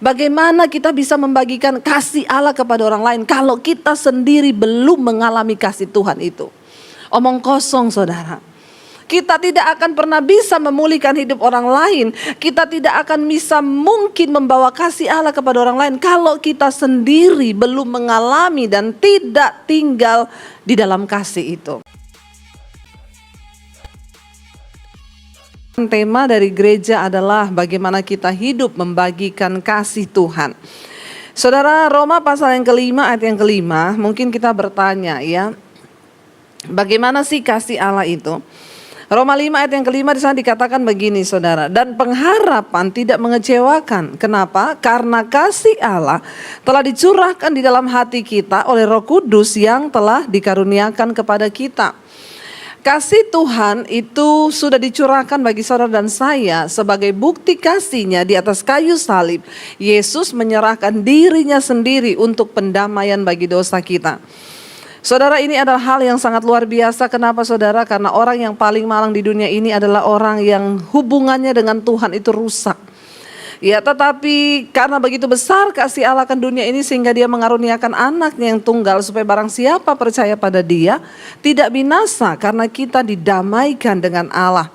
Bagaimana kita bisa membagikan kasih Allah kepada orang lain kalau kita sendiri belum mengalami kasih Tuhan itu? Omong kosong, saudara. Kita tidak akan pernah bisa memulihkan hidup orang lain. Kita tidak akan bisa mungkin membawa kasih Allah kepada orang lain kalau kita sendiri belum mengalami dan tidak tinggal di dalam kasih itu. Tema dari gereja adalah bagaimana kita hidup membagikan kasih Tuhan. Saudara, Roma pasal yang kelima ayat yang kelima, mungkin kita bertanya ya, bagaimana sih kasih Allah itu? Roma 5 ayat yang kelima di sana dikatakan begini, saudara, dan pengharapan tidak mengecewakan. Kenapa? Karena kasih Allah telah dicurahkan di dalam hati kita oleh Roh Kudus yang telah dikaruniakan kepada kita. Kasih Tuhan itu sudah dicurahkan bagi saudara dan saya sebagai bukti kasih-Nya di atas kayu salib. Yesus menyerahkan dirinya sendiri untuk pendamaian bagi dosa kita. Saudara, ini adalah hal yang sangat luar biasa. Kenapa, saudara? Karena orang yang paling malang di dunia ini adalah orang yang hubungannya dengan Tuhan itu rusak. Ya, tetapi karena begitu besar kasih Allah akan dunia ini sehingga Dia mengaruniakan anaknya yang tunggal supaya barang siapa percaya pada Dia tidak binasa karena kita didamaikan dengan Allah.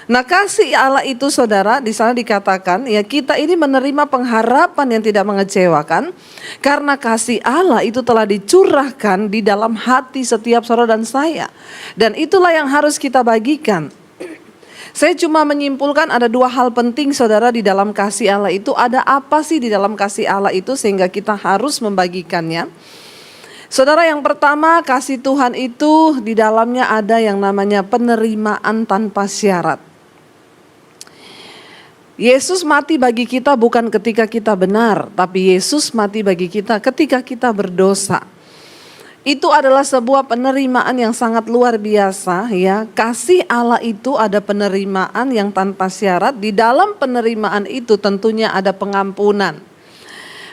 Nah, kasih Allah itu, saudara, di sana dikatakan ya, kita ini menerima pengharapan yang tidak mengecewakan karena kasih Allah itu telah dicurahkan di dalam hati setiap saudara dan saya. Dan itulah yang harus kita bagikan. Saya cuma menyimpulkan ada dua hal penting, saudara, di dalam kasih Allah itu. Ada apa sih di dalam kasih Allah itu sehingga kita harus membagikannya? Saudara, yang pertama, kasih Tuhan itu di dalamnya ada yang namanya penerimaan tanpa syarat. Yesus mati bagi kita bukan ketika kita benar, tapi Yesus mati bagi kita ketika kita berdosa. Itu adalah sebuah penerimaan yang sangat luar biasa ya. Kasih Allah itu ada penerimaan yang tanpa syarat. Di dalam penerimaan itu tentunya ada pengampunan.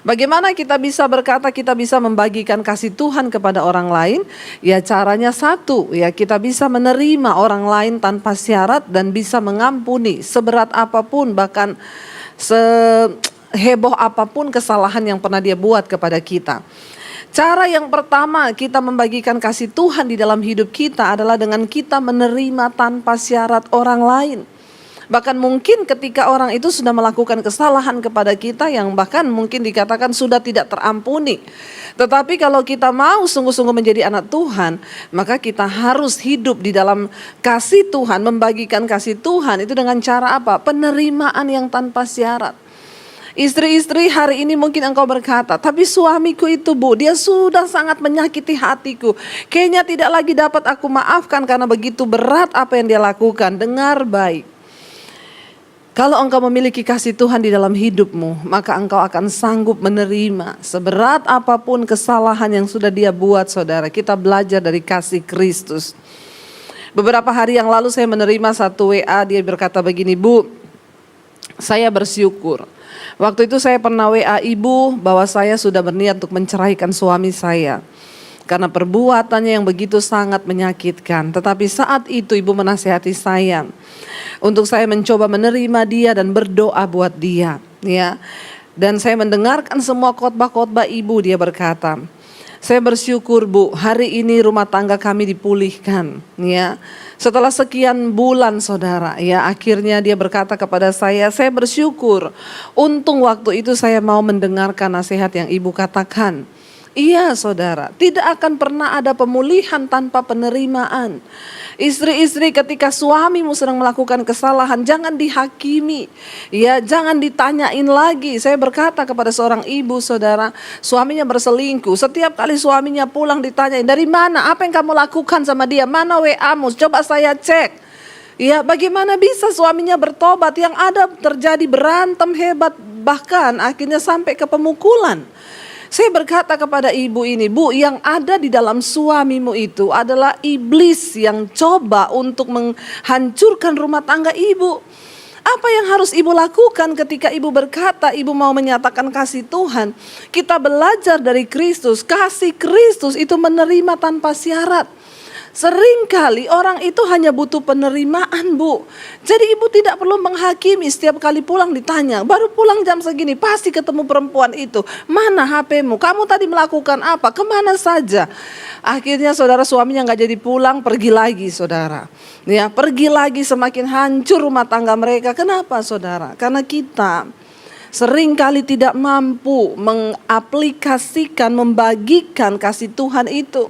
Bagaimana kita bisa berkata kita bisa membagikan kasih Tuhan kepada orang lain? Ya, caranya satu ya, kita bisa menerima orang lain tanpa syarat dan bisa mengampuni seberat apapun, bahkan seheboh apapun kesalahan yang pernah dia buat kepada kita. Cara yang pertama kita membagikan kasih Tuhan di dalam hidup kita adalah dengan kita menerima tanpa syarat orang lain. Bahkan mungkin ketika orang itu sudah melakukan kesalahan kepada kita yang bahkan mungkin dikatakan sudah tidak terampuni. Tetapi kalau kita mau sungguh-sungguh menjadi anak Tuhan, maka kita harus hidup di dalam kasih Tuhan, membagikan kasih Tuhan itu dengan cara apa? Penerimaan yang tanpa syarat. Istri-istri, hari ini mungkin engkau berkata, tapi suamiku itu, Bu, dia sudah sangat menyakiti hatiku. Kayaknya tidak lagi dapat aku maafkan karena begitu berat apa yang dia lakukan. Dengar baik. Kalau engkau memiliki kasih Tuhan di dalam hidupmu, maka engkau akan sanggup menerima seberat apapun kesalahan yang sudah dia buat, saudara. Kita belajar dari kasih Kristus. Beberapa hari yang lalu saya menerima satu WA, dia berkata begini, Bu, saya bersyukur. Waktu itu saya pernah WA ibu bahwa saya sudah berniat untuk menceraikan suami saya. Karena perbuatannya yang begitu sangat menyakitkan. Tetapi saat itu ibu menasihati saya untuk saya mencoba menerima dia dan berdoa buat dia. Ya. Dan saya mendengarkan semua khotbah-khotbah ibu, dia berkata, saya bersyukur, Bu, hari ini rumah tangga kami dipulihkan. Ya. Setelah sekian bulan, saudara, ya akhirnya dia berkata kepada saya bersyukur. Untung waktu itu saya mau mendengarkan nasihat yang ibu katakan. Iya, saudara, tidak akan pernah ada pemulihan tanpa penerimaan. Istri-istri, ketika suamimu sedang melakukan kesalahan, jangan dihakimi. Ya, jangan ditanyain lagi. Saya berkata kepada seorang ibu, saudara, suaminya berselingkuh. Setiap kali suaminya pulang ditanyain, dari mana? Apa yang kamu lakukan sama dia? Mana WA-mu? Coba saya cek. Ya, bagaimana bisa suaminya bertobat? Yang ada terjadi berantem hebat, bahkan akhirnya sampai ke pemukulan. Saya berkata kepada ibu ini, Bu, yang ada di dalam suamimu itu adalah iblis yang coba untuk menghancurkan rumah tangga ibu. Apa yang harus ibu lakukan ketika ibu berkata ibu mau menyatakan kasih Tuhan? Kita belajar dari Kristus, kasih Kristus itu menerima tanpa syarat. Seringkali orang itu hanya butuh penerimaan, Bu. Jadi ibu tidak perlu menghakimi. Setiap kali pulang ditanya, baru pulang jam segini, pasti ketemu perempuan itu. Mana HP-mu? Kamu tadi melakukan apa? Kemana saja? Akhirnya saudara, suaminya gak jadi pulang, pergi lagi saudara. Ya, pergi lagi, semakin hancur rumah tangga mereka. Kenapa saudara? Karena kita seringkali tidak mampu mengaplikasikan, membagikan kasih Tuhan itu.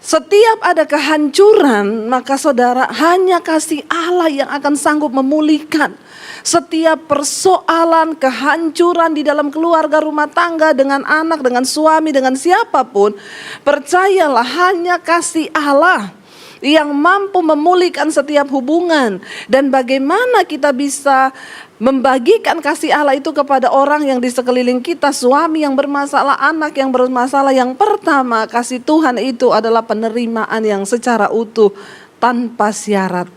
Setiap ada kehancuran, maka saudara, hanya kasih Allah yang akan sanggup memulihkan. Setiap persoalan, kehancuran di dalam keluarga, rumah tangga, dengan anak, dengan suami, dengan siapapun, percayalah hanya kasih Allah yang mampu memulihkan setiap hubungan. Dan bagaimana kita bisa membagikan kasih Allah itu kepada orang yang di sekeliling kita, suami yang bermasalah, anak yang bermasalah. Yang pertama, kasih Tuhan itu adalah penerimaan yang secara utuh tanpa syarat.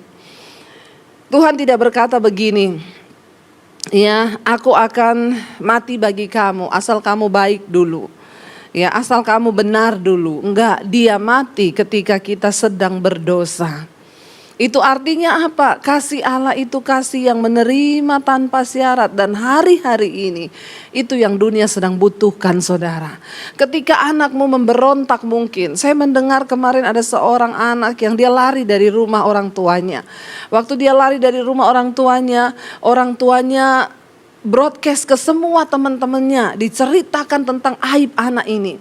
Tuhan tidak berkata begini, ya, aku akan mati bagi kamu asal kamu baik dulu. Ya, asal kamu benar dulu. Enggak, dia mati ketika kita sedang berdosa. Itu artinya apa? Kasih Allah itu kasih yang menerima tanpa syarat. Dan hari-hari ini itu yang dunia sedang butuhkan saudara. Ketika anakmu memberontak mungkin. Saya mendengar kemarin ada seorang anak yang dia lari dari rumah orang tuanya. Waktu dia lari dari rumah orang tuanya broadcast ke semua teman-temannya. Diceritakan tentang aib anak ini.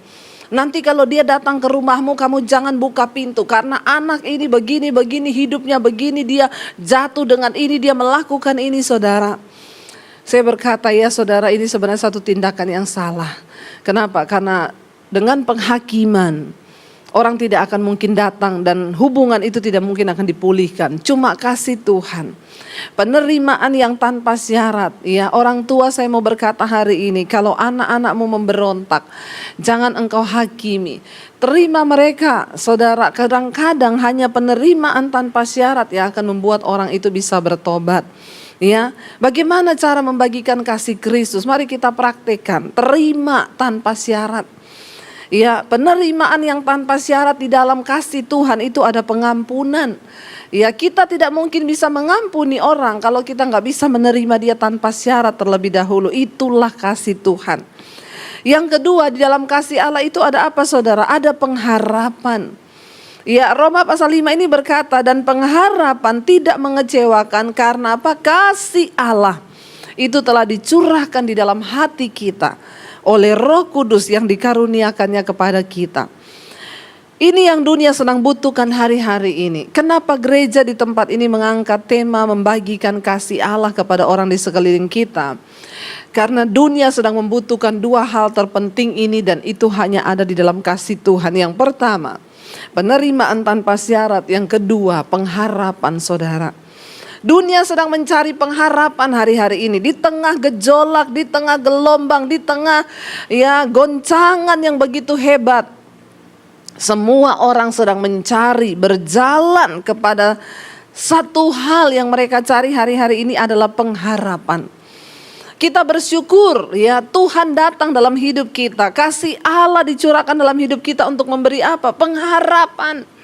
Nanti kalau dia datang ke rumahmu, kamu jangan buka pintu. Karena anak ini begini, hidupnya begini, dia jatuh dengan ini, dia melakukan ini saudara. Saya berkata, ya saudara, ini sebenarnya satu tindakan yang salah. Kenapa? Karena dengan penghakiman, orang tidak akan mungkin datang dan hubungan itu tidak mungkin akan dipulihkan. Cuma kasih Tuhan. Penerimaan yang tanpa syarat. Ya, orang tua, saya mau berkata hari ini, kalau anak-anakmu memberontak, jangan engkau hakimi. Terima mereka, saudara. Kadang-kadang hanya penerimaan tanpa syarat yang akan membuat orang itu bisa bertobat. Ya, bagaimana cara membagikan kasih Kristus? Mari kita praktekkan. Terima tanpa syarat. Ya, penerimaan yang tanpa syarat di dalam kasih Tuhan itu ada pengampunan. Ya, kita tidak mungkin bisa mengampuni orang kalau kita nggak bisa menerima dia tanpa syarat terlebih dahulu. Itulah kasih Tuhan. Yang kedua, di dalam kasih Allah itu ada apa saudara? Ada pengharapan. Ya, Roma pasal 5 ini berkata, dan pengharapan tidak mengecewakan karena apa? Kasih Allah itu telah dicurahkan di dalam hati kita oleh Roh Kudus yang dikaruniakannya kepada kita. Ini yang dunia sedang butuhkan hari-hari ini. Kenapa gereja di tempat ini mengangkat tema membagikan kasih Allah kepada orang di sekeliling kita? Karena dunia sedang membutuhkan dua hal terpenting ini, dan itu hanya ada di dalam kasih Tuhan. Yang pertama, penerimaan tanpa syarat. Yang kedua, pengharapan saudara. Dunia sedang mencari pengharapan hari-hari ini. Di tengah gejolak, di tengah gelombang, di tengah goncangan yang begitu hebat. Semua orang sedang mencari, berjalan kepada satu hal yang mereka cari hari-hari ini adalah pengharapan. Kita bersyukur ya, Tuhan datang dalam hidup kita. Kasih Allah dicurahkan dalam hidup kita untuk memberi apa? Pengharapan.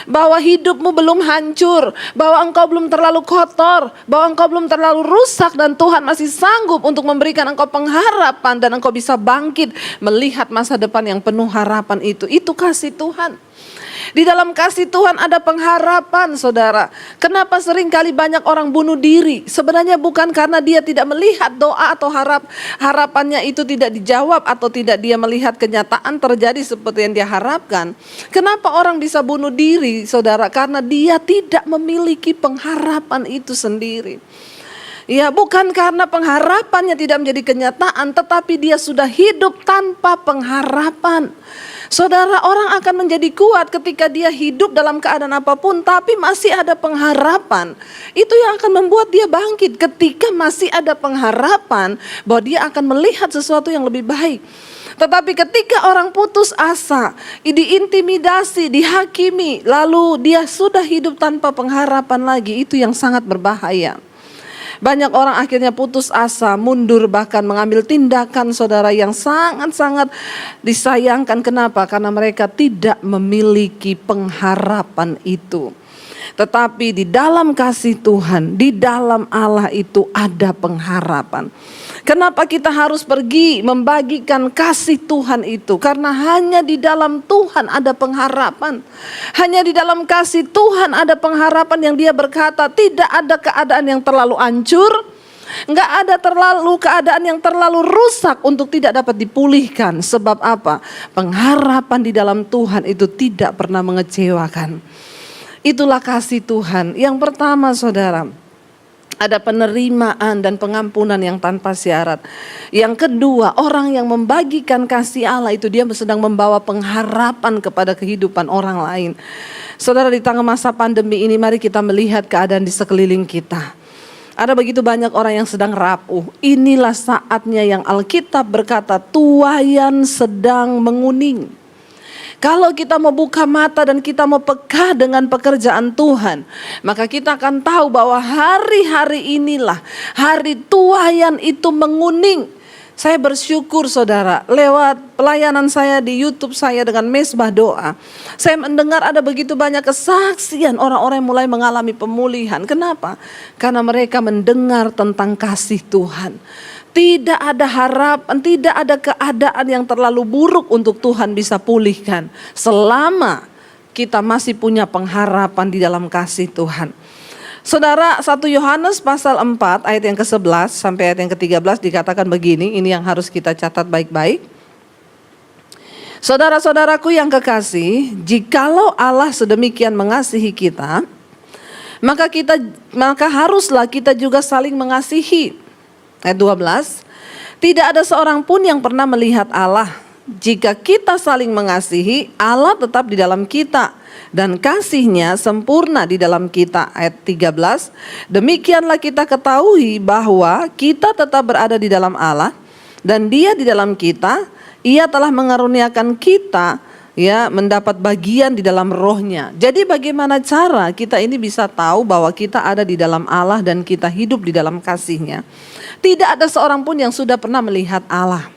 Bahwa hidupmu belum hancur, bahwa engkau belum terlalu kotor, bahwa engkau belum terlalu rusak, dan Tuhan masih sanggup untuk memberikan engkau pengharapan dan engkau bisa bangkit melihat masa depan yang penuh harapan itu. Itu kasih Tuhan. Di dalam kasih Tuhan ada pengharapan saudara. Kenapa seringkali banyak orang bunuh diri? Sebenarnya bukan karena dia tidak melihat doa atau harapannya itu tidak dijawab, atau tidak dia melihat kenyataan terjadi seperti yang dia harapkan. Kenapa orang bisa bunuh diri saudara? Karena dia tidak memiliki pengharapan itu sendiri. Ya, bukan karena pengharapannya tidak menjadi kenyataan, tetapi dia sudah hidup tanpa pengharapan. Saudara, orang akan menjadi kuat ketika dia hidup dalam keadaan apapun, tapi masih ada pengharapan. Itu yang akan membuat dia bangkit ketika masih ada pengharapan bahwa dia akan melihat sesuatu yang lebih baik. Tetapi ketika orang putus asa, diintimidasi, dihakimi, lalu dia sudah hidup tanpa pengharapan lagi, itu yang sangat berbahaya. Banyak orang akhirnya putus asa, mundur, bahkan mengambil tindakan saudara yang sangat-sangat disayangkan. Kenapa? Karena mereka tidak memiliki pengharapan itu. Tetapi di dalam kasih Tuhan, di dalam Allah itu ada pengharapan. Kenapa kita harus pergi membagikan kasih Tuhan itu? Karena hanya di dalam Tuhan ada pengharapan. Hanya di dalam kasih Tuhan ada pengharapan yang Dia berkata, tidak ada keadaan yang terlalu hancur, enggak ada keadaan yang terlalu rusak untuk tidak dapat dipulihkan. Sebab apa? Pengharapan di dalam Tuhan itu tidak pernah mengecewakan. Itulah kasih Tuhan. Yang pertama saudara, ada penerimaan dan pengampunan yang tanpa syarat. Yang kedua, orang yang membagikan kasih Allah itu dia sedang membawa pengharapan kepada kehidupan orang lain. Saudara, di tengah masa pandemi ini mari kita melihat keadaan di sekeliling kita. Ada begitu banyak orang yang sedang rapuh. Inilah saatnya yang Alkitab berkata tuaian sedang menguning. Kalau kita mau buka mata dan kita mau peka dengan pekerjaan Tuhan, maka kita akan tahu bahwa hari-hari inilah hari tuaian itu menguning. Saya bersyukur saudara, lewat pelayanan saya di YouTube saya dengan Mesbah Doa, saya mendengar ada begitu banyak kesaksian orang-orang yang mulai mengalami pemulihan. Kenapa? Karena mereka mendengar tentang kasih Tuhan. Tidak ada harapan, tidak ada keadaan yang terlalu buruk untuk Tuhan bisa pulihkan. Selama kita masih punya pengharapan di dalam kasih Tuhan. Saudara, 1 Yohanes pasal 4 ayat yang ke-11 sampai ayat yang ke-13 dikatakan begini, ini yang harus kita catat baik-baik. Saudara-saudaraku yang kekasih, jikalau Allah sedemikian mengasihi kita, maka haruslah kita juga saling mengasihi. Ayat 12, tidak ada seorang pun yang pernah melihat Allah. Jika kita saling mengasihi, Allah tetap di dalam kita dan kasih-Nya sempurna di dalam kita. Ayat 13, demikianlah kita ketahui bahwa kita tetap berada di dalam Allah dan Dia di dalam kita. Ia telah mengaruniakan kita mendapat bagian di dalam roh-Nya. Jadi bagaimana cara kita ini bisa tahu bahwa kita ada di dalam Allah dan kita hidup di dalam kasih-Nya? Tidak ada seorang pun yang sudah pernah melihat Allah.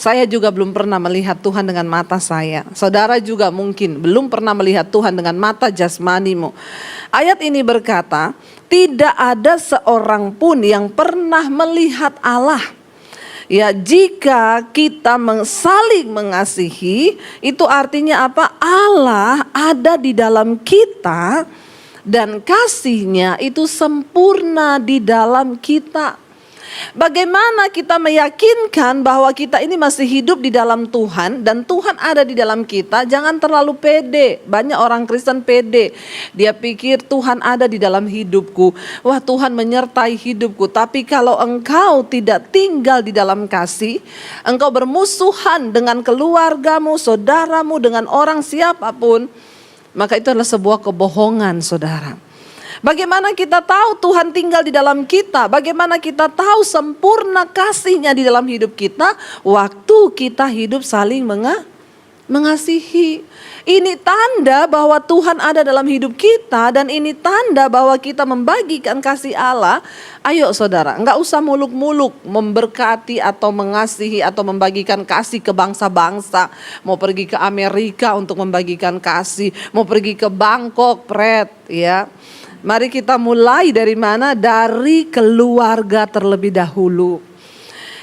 Saya juga belum pernah melihat Tuhan dengan mata saya. Saudara juga mungkin belum pernah melihat Tuhan dengan mata jasmanimu. Ayat ini berkata, tidak ada seorang pun yang pernah melihat Allah. Ya, jika kita saling mengasihi, itu artinya apa? Allah ada di dalam kita dan kasih-Nya itu sempurna di dalam kita. Bagaimana kita meyakinkan bahwa kita ini masih hidup di dalam Tuhan dan Tuhan ada di dalam kita? Jangan terlalu pede. Banyak orang Kristen pede. Dia pikir Tuhan ada di dalam hidupku. Wah, Tuhan menyertai hidupku. Tapi kalau engkau tidak tinggal di dalam kasih, engkau bermusuhan dengan keluargamu, saudaramu, dengan orang siapapun, maka itu adalah sebuah kebohongan, saudara. Bagaimana kita tahu Tuhan tinggal di dalam kita? Bagaimana kita tahu sempurna kasih-Nya di dalam hidup kita? Waktu kita hidup saling mengasihi. Ini tanda bahwa Tuhan ada dalam hidup kita dan ini tanda bahwa kita membagikan kasih Allah. Ayo saudara, enggak usah muluk-muluk memberkati atau mengasihi atau membagikan kasih ke bangsa-bangsa. Mau pergi ke Amerika untuk membagikan kasih, mau pergi ke Bangkok, ya. Mari kita mulai dari mana? Dari keluarga terlebih dahulu.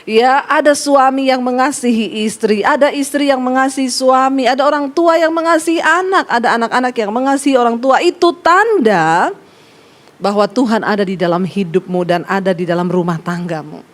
Ya, ada suami yang mengasihi istri, ada istri yang mengasihi suami, ada orang tua yang mengasihi anak, ada anak-anak yang mengasihi orang tua. Itu tanda bahwa Tuhan ada di dalam hidupmu dan ada di dalam rumah tanggamu.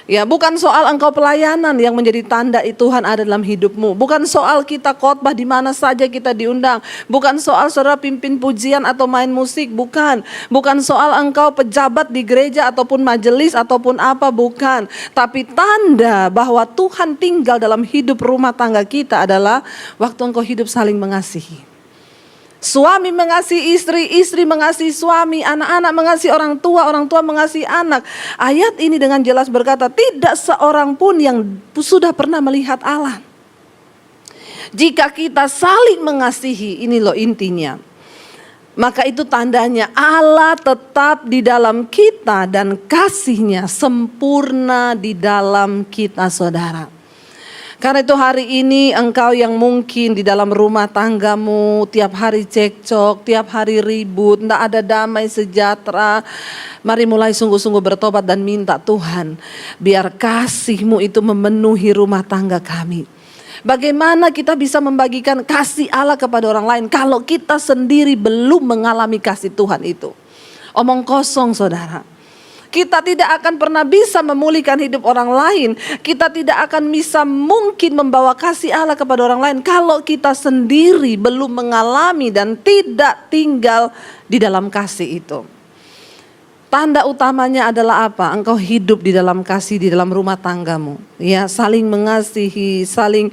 Ya, bukan soal engkau pelayanan yang menjadi tanda Tuhan ada dalam hidupmu. Bukan soal kita khotbah di mana saja kita diundang. Bukan soal saudara pimpin pujian atau main musik. Bukan. Bukan soal engkau pejabat di gereja ataupun majelis ataupun apa. Bukan. Tapi tanda bahwa Tuhan tinggal dalam hidup rumah tangga kita adalah waktu engkau hidup saling mengasihi. Suami mengasihi istri, istri mengasihi suami, anak-anak mengasihi orang tua mengasihi anak. Ayat ini dengan jelas berkata, tidak seorang pun yang sudah pernah melihat Allah. Jika kita saling mengasihi, ini loh intinya. Maka itu tandanya Allah tetap di dalam kita dan kasih-Nya sempurna di dalam kita, saudara. Karena itu hari ini engkau yang mungkin di dalam rumah tanggamu tiap hari cekcok, tiap hari ribut, tidak ada damai sejahtera. Mari mulai sungguh-sungguh bertobat dan minta Tuhan, biar kasih-Mu itu memenuhi rumah tangga kami. Bagaimana kita bisa membagikan kasih Allah kepada orang lain kalau kita sendiri belum mengalami kasih Tuhan itu? Omong kosong, saudara. Kita tidak akan pernah bisa memulihkan hidup orang lain. Kita tidak akan bisa mungkin membawa kasih Allah kepada orang lain kalau kita sendiri belum mengalami dan tidak tinggal di dalam kasih itu. Tanda utamanya adalah apa? Engkau hidup di dalam kasih di dalam rumah tanggamu. Ya, saling mengasihi, saling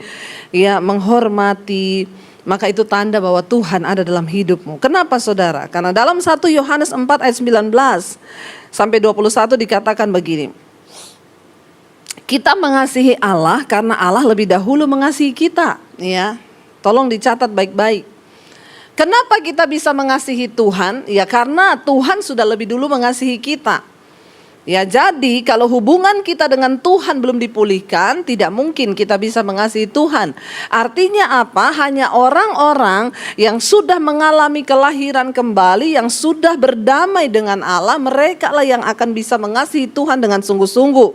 menghormati. Maka itu tanda bahwa Tuhan ada dalam hidupmu. Kenapa, saudara? Karena dalam 1 Yohanes 4 ayat 19 sampai 21 dikatakan begini. Kita mengasihi Allah karena Allah lebih dahulu mengasihi kita. Ya, tolong dicatat baik-baik. Kenapa kita bisa mengasihi Tuhan? Ya karena Tuhan sudah lebih dulu mengasihi kita. Ya, jadi kalau hubungan kita dengan Tuhan belum dipulihkan, tidak mungkin kita bisa mengasihi Tuhan. Artinya apa? Hanya orang-orang yang sudah mengalami kelahiran kembali, yang sudah berdamai dengan Allah, mereka lah yang akan bisa mengasihi Tuhan dengan sungguh-sungguh.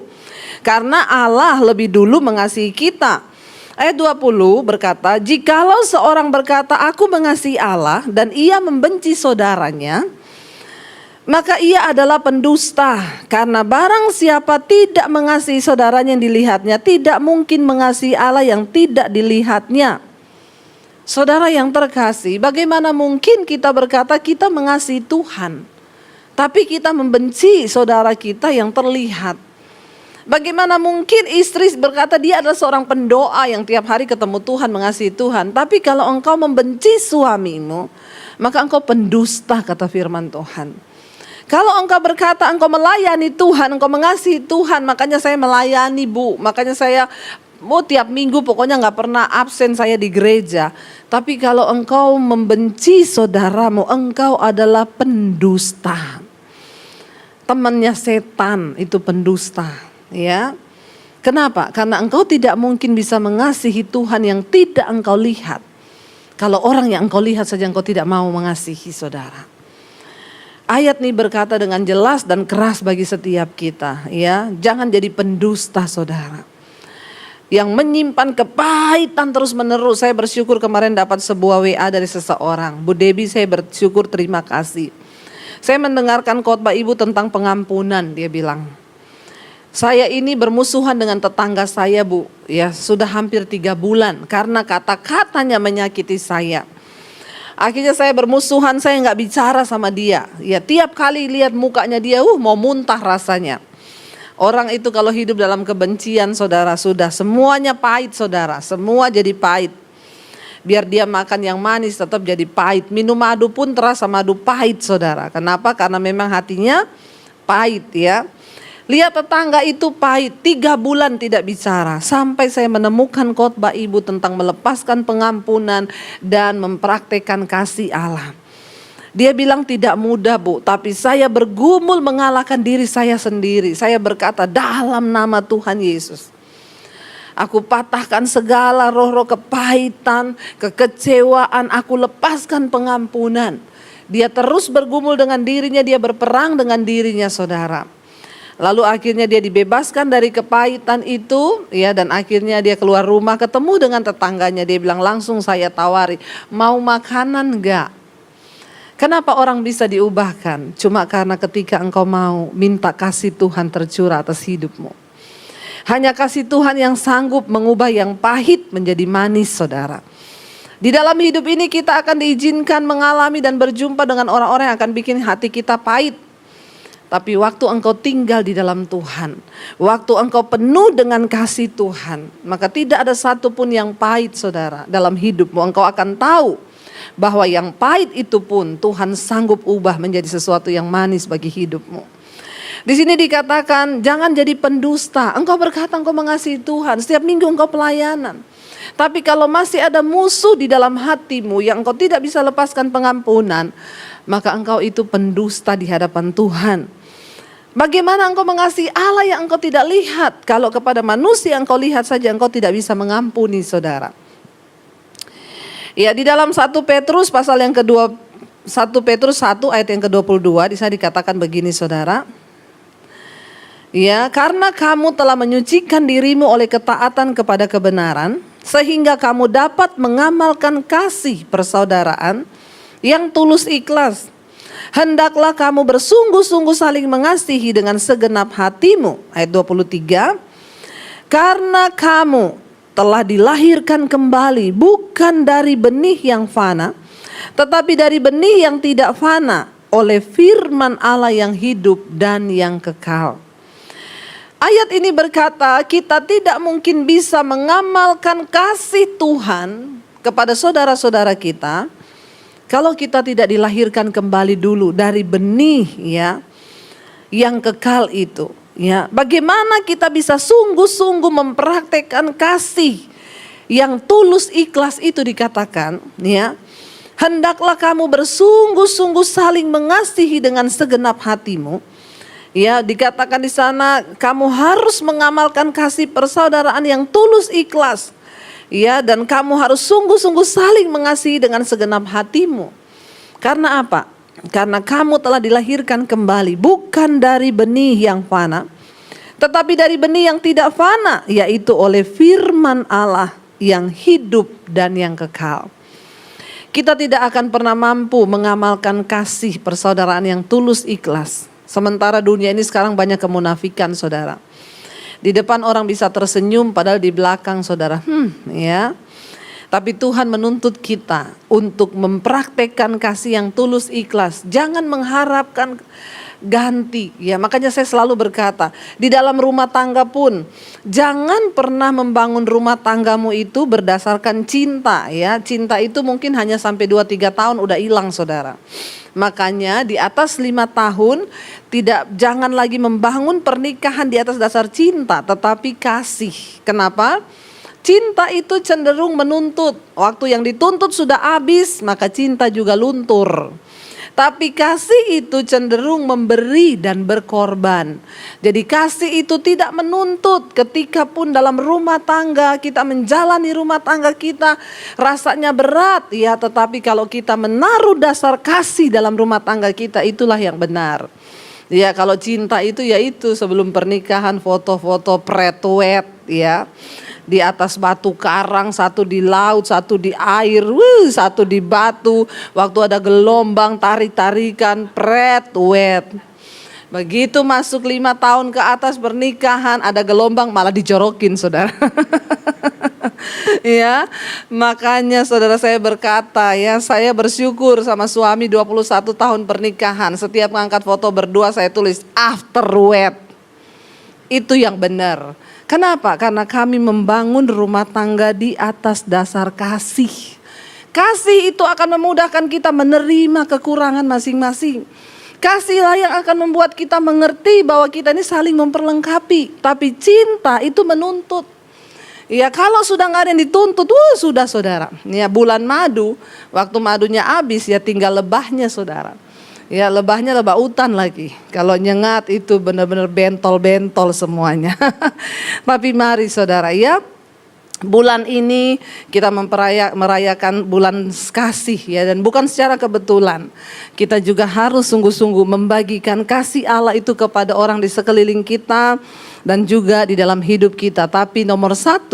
Karena Allah lebih dulu mengasihi kita. Ayat 20 berkata, jikalau seorang berkata aku mengasihi Allah dan ia membenci saudaranya, maka ia adalah pendusta. Karena barang siapa tidak mengasihi saudaranya yang dilihatnya, tidak mungkin mengasihi Allah yang tidak dilihatnya. Saudara yang terkasih, bagaimana mungkin kita berkata kita mengasihi Tuhan, tapi kita membenci saudara kita yang terlihat? Bagaimana mungkin istri berkata dia adalah seorang pendoa yang tiap hari ketemu Tuhan, mengasihi Tuhan, tapi kalau engkau membenci suamimu, maka engkau pendusta, kata firman Tuhan. Kalau engkau berkata engkau melayani Tuhan, engkau mengasihi Tuhan, makanya saya melayani, Bu, makanya saya tiap minggu pokoknya gak pernah absen saya di gereja. Tapi kalau engkau membenci saudaramu, engkau adalah pendusta. Temannya setan itu pendusta. Ya, kenapa? Karena engkau tidak mungkin bisa mengasihi Tuhan yang tidak engkau lihat. Kalau orang yang engkau lihat saja engkau tidak mau mengasihi, saudara. Ayat ini berkata dengan jelas dan keras bagi setiap kita. Ya, jangan jadi pendusta, saudara, yang menyimpan kepahitan terus menerus. Saya bersyukur kemarin dapat sebuah WA dari seseorang. Bu Debbie, saya bersyukur, terima kasih. Saya mendengarkan khotbah ibu tentang pengampunan. Dia bilang, saya ini bermusuhan dengan tetangga saya, Bu. Ya, sudah hampir 3 bulan karena kata-katanya menyakiti saya. Akhirnya saya bermusuhan, saya nggak bicara sama dia. Ya, tiap kali lihat mukanya dia, mau muntah rasanya. Orang itu kalau hidup dalam kebencian, saudara, sudah semuanya pahit, saudara. Semua jadi pahit. Biar dia makan yang manis tetap jadi pahit. Minum madu pun terasa madu pahit, saudara. Kenapa? Karena memang hatinya pahit, ya. Lihat tetangga itu pahit, 3 bulan tidak bicara. Sampai saya menemukan khotbah ibu tentang melepaskan pengampunan dan mempraktekkan kasih Allah. Dia bilang tidak mudah, Bu, tapi saya bergumul mengalahkan diri saya sendiri. Saya berkata dalam nama Tuhan Yesus, aku patahkan segala roh-roh kepahitan, kekecewaan, aku lepaskan pengampunan. Dia terus bergumul dengan dirinya, dia berperang dengan dirinya, saudara. Lalu akhirnya dia dibebaskan dari kepahitan itu, ya, dan akhirnya dia keluar rumah ketemu dengan tetangganya. Dia bilang, langsung saya tawari, mau makanan enggak? Kenapa orang bisa diubahkan? Cuma karena ketika engkau mau minta kasih Tuhan tercurah atas hidupmu. Hanya kasih Tuhan yang sanggup mengubah yang pahit menjadi manis, saudara. Di dalam hidup ini kita akan diizinkan mengalami dan berjumpa dengan orang-orang yang akan bikin hati kita pahit. Tapi waktu engkau tinggal di dalam Tuhan, waktu engkau penuh dengan kasih Tuhan, maka tidak ada satupun yang pahit, saudara, dalam hidupmu. Engkau akan tahu bahwa yang pahit itu pun Tuhan sanggup ubah menjadi sesuatu yang manis bagi hidupmu. Di sini dikatakan jangan jadi pendusta. Engkau berkata engkau mengasihi Tuhan, setiap minggu engkau pelayanan. Tapi kalau masih ada musuh di dalam hatimu yang engkau tidak bisa lepaskan pengampunan, maka engkau itu pendusta di hadapan Tuhan. Bagaimana engkau mengasihi Allah yang engkau tidak lihat, kalau kepada manusia yang engkau lihat saja engkau tidak bisa mengampuni, saudara. Ya, di dalam 1 Petrus pasal yang kedua, 1 Petrus 1 ayat yang ke-22, di sana dikatakan begini, saudara. Ya, karena kamu telah menyucikan dirimu oleh ketaatan kepada kebenaran, sehingga kamu dapat mengamalkan kasih persaudaraan yang tulus ikhlas. Hendaklah kamu bersungguh-sungguh saling mengasihi dengan segenap hatimu. Ayat 23. Karena kamu telah dilahirkan kembali bukan dari benih yang fana, tetapi dari benih yang tidak fana, oleh firman Allah yang hidup dan yang kekal. Ayat ini berkata kita tidak mungkin bisa mengamalkan kasih Tuhan kepada saudara-saudara kita kalau kita tidak dilahirkan kembali dulu dari benih, ya, yang kekal itu. Ya, bagaimana kita bisa sungguh-sungguh mempraktekkan kasih yang tulus ikhlas itu dikatakan, ya. Hendaklah kamu bersungguh-sungguh saling mengasihi dengan segenap hatimu. Ya, dikatakan di sana kamu harus mengamalkan kasih persaudaraan yang tulus ikhlas. Ya, dan kamu harus sungguh-sungguh saling mengasihi dengan segenap hatimu. Karena apa? Karena kamu telah dilahirkan kembali bukan dari benih yang fana, tetapi dari benih yang tidak fana, yaitu oleh firman Allah yang hidup dan yang kekal. Kita tidak akan pernah mampu mengamalkan kasih persaudaraan yang tulus ikhlas. Sementara dunia ini sekarang banyak kemunafikan, saudara. Di depan orang bisa tersenyum padahal di belakang, saudara, ya. Tapi Tuhan menuntut kita untuk mempraktekkan kasih yang tulus ikhlas. Jangan mengharapkan ganti, ya. Makanya saya selalu berkata, di dalam rumah tangga pun jangan pernah membangun rumah tanggamu itu berdasarkan cinta, ya. Cinta itu mungkin hanya sampai 2-3 tahun udah hilang, saudara. Makanya di atas 5 tahun jangan lagi membangun pernikahan di atas dasar cinta, tetapi kasih. Kenapa? Cinta itu cenderung menuntut. Waktu yang dituntut sudah habis, maka cinta juga luntur. Tapi kasih itu cenderung memberi dan berkorban. Jadi kasih itu tidak menuntut. Ketika pun dalam rumah tangga kita menjalani rumah tangga kita rasanya berat, ya, tetapi kalau kita menaruh dasar kasih dalam rumah tangga kita, itulah yang benar. Ya, kalau cinta itu ya itu sebelum pernikahan foto-foto pretwet, ya. Di atas batu karang, satu di laut, satu di air, satu di batu. Waktu ada gelombang, tarik-tarikan, wet. Begitu masuk 5 tahun ke atas pernikahan, ada gelombang malah dijorokin, saudara. Ya, makanya saudara saya berkata, ya, saya bersyukur sama suami 21 tahun pernikahan. Setiap ngangkat foto berdua saya tulis after wet. Itu yang benar. Kenapa? Karena kami membangun rumah tangga di atas dasar kasih. Kasih itu akan memudahkan kita menerima kekurangan masing-masing. Kasihlah yang akan membuat kita mengerti bahwa kita ini saling memperlengkapi. Tapi cinta itu menuntut. Ya, kalau sudah nggak ada yang dituntut, sudah, saudara. Ya, bulan madu, waktu madunya habis, ya tinggal lebahnya, saudara. Ya, lebahnya lebah hutan lagi. Kalau nyengat itu benar-benar bentol-bentol semuanya. Tapi mari, saudara, ya, bulan ini kita merayakan bulan kasih, ya, dan bukan secara kebetulan. Kita juga harus sungguh-sungguh membagikan kasih Allah itu kepada orang di sekeliling kita dan juga di dalam hidup kita. Tapi nomor 1,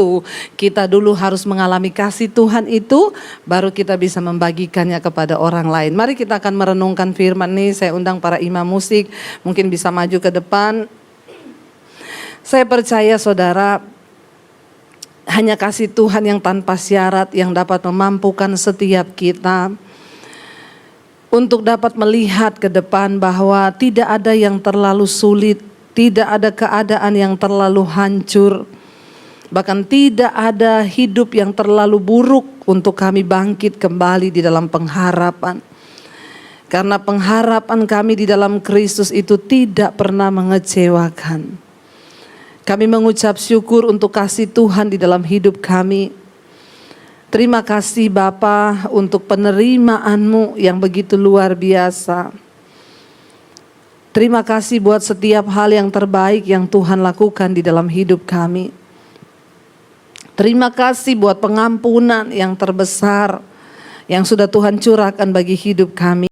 kita dulu harus mengalami kasih Tuhan itu, baru kita bisa membagikannya kepada orang lain. Mari kita akan merenungkan firman ini. Saya undang para imam musik, mungkin bisa maju ke depan. Saya percaya, saudara, hanya kasih Tuhan yang tanpa syarat yang dapat memampukan setiap kita untuk dapat melihat ke depan bahwa tidak ada yang terlalu sulit, tidak ada keadaan yang terlalu hancur, bahkan tidak ada hidup yang terlalu buruk untuk kami bangkit kembali di dalam pengharapan. Karena pengharapan kami di dalam Kristus itu tidak pernah mengecewakan. Kami mengucap syukur untuk kasih Tuhan di dalam hidup kami. Terima kasih Bapa untuk penerimaan-Mu yang begitu luar biasa. Terima kasih buat setiap hal yang terbaik yang Tuhan lakukan di dalam hidup kami. Terima kasih buat pengampunan yang terbesar yang sudah Tuhan curahkan bagi hidup kami.